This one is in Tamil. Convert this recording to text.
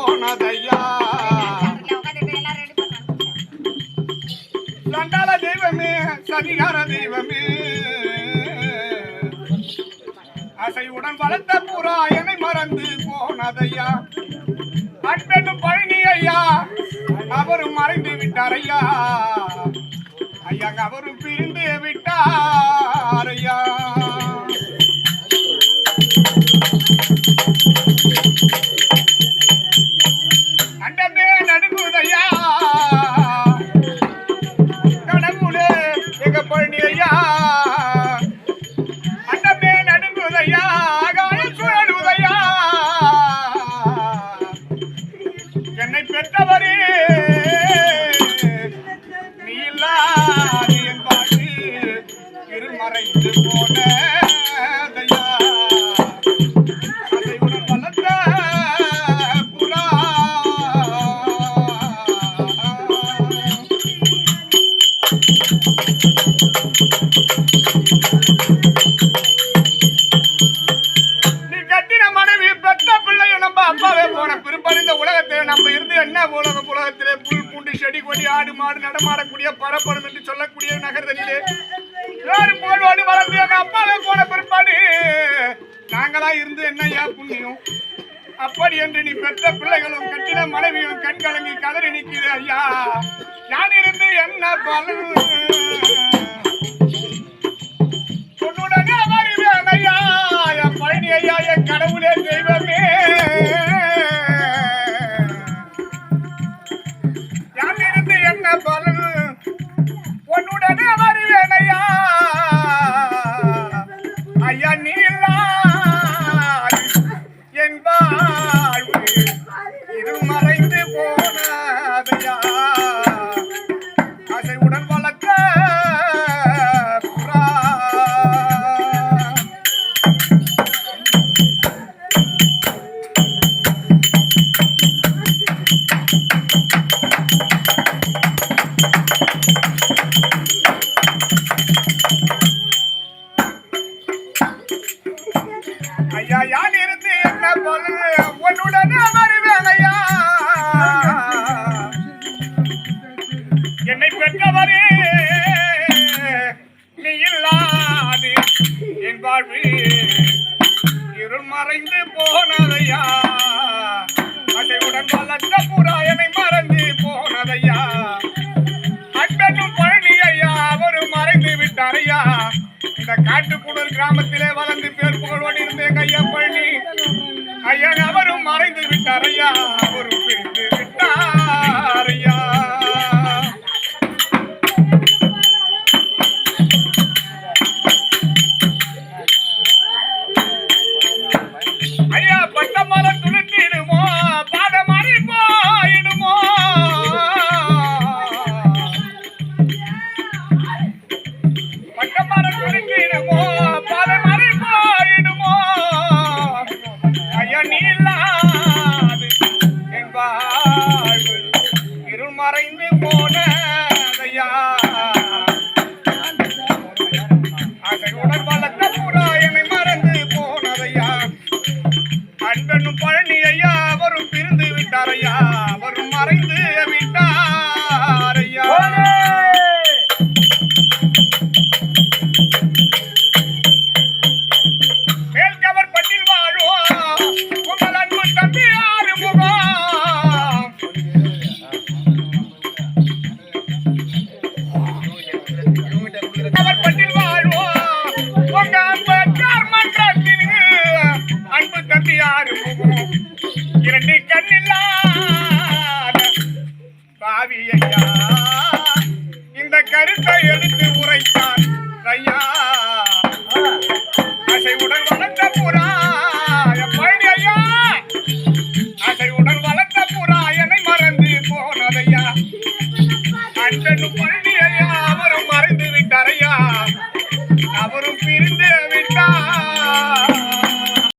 போனதையா சண்டால தெய்வமே சதிகார தெய்வமே அசையுடன் வளர்த்த புறா என்னை மறந்து போனதையா அன்பெனும் பழனி ஐயா அவரும் மறைந்து விட்டார் ஐயா ஐயா அவரும் பிரிந்து விட்டார் ஐயா அண்டமே நடுங்குதையா கடவுளே எங்க பழனி ஐயா அண்டமே நடுங்குதையா காலம் சுழலுதையா என்னை பெற்றவரே நீ இல்லாது என் பாட்டு இருமறைந்து போனதையா அதையுடன் வளர்த்த புறா நீ கட்டின மனைவி பெற்ற பிள்ளையும் நம்ம அப்பாவே போன பிற்பாடு இந்த உலகத்திலே நம்ம இருந்து என்ன உலகத்திலே புல் பூண்டு செடி கொடி ஆடு மாடு நடமாடக்கூடிய பரப்பரம் என்று சொல்லக்கூடிய நகர்தலிலே வேறு போல்வாடு வளர்ந்து எங்க அப்பாவே போன பிற்பாடு நாங்களா இருந்து என்னையா புண்ணியம் அப்படி என்று நீ பெற்ற பிள்ளைகளும் கட்டின மனைவியும் கண் கலங்கி கதறி நிற்கிற ஐயா யான் இருந்து என்ன பலன் உன்னுடனே வருவேன் ஐயா என் பழனி ஐயா என் கடவுளே தெய்வமே யான் இருந்து என்ன பலன் உன்னுடனே வருவேன் ஐயா ஐயா நீ என் வாழ்வு இது மறைந்து போனதையா அசைவுடன் வளர்க்க புறா ஐயா யான் இருந்து என்ன போல உன்னுடனே வருவேன் ஐயா என்னை பெற்றவரே நீ இல்லாது என் வாழ்வு இருள் மறைந்து போனதையா அசைவுடன் வளர்த்த புறா என்னை மறந்து போனதையா அன்பெனும் பழனி ஐயா அவரும் மறைந்து விட்டார் ஐயா இந்த காட்டுக்குடல் கிராமத்திலே வளர்ந்து பேர் புகழோடு இருந்தேன் ஐயா பழனி ஐயா அவரும் மறைந்து விட்டார் ஐயா அவரும் பிரிந்து விட்டார் ஐயா ஐயா பட்டமரம் துளுத்திடுமோ பாத மாறி போயிடுமோ பட்டமரம் துளுத்திடுமோ பாத மாறி போயிடுமோ ஐயா நீ இல்லாது என் வாழ்வு இருள் மறைந்து போனதையா அதையுடன் வளர்த்த புறா என்னை மறந்து போனதையா அன்பெனும் பழனி ஐயா அவரும் பிரிந்து விட்டார் ஐயா அவரும் மறைந்து விட்டார் ஐயா மேல்கவர் பட்டில் வாழும் உங்கள் அன்பு தம்பி ஆறுமுகம் அவர் பட்டில் வாழும் உங்க அன்பர் மன்றத்தின் அன்பு தம்பி ஆறுமுகம் இரண்டு கண்ணில்லாத பாவி ஐயா இந்த கருத்தை எடுத்து உரைத்தார் ஐயா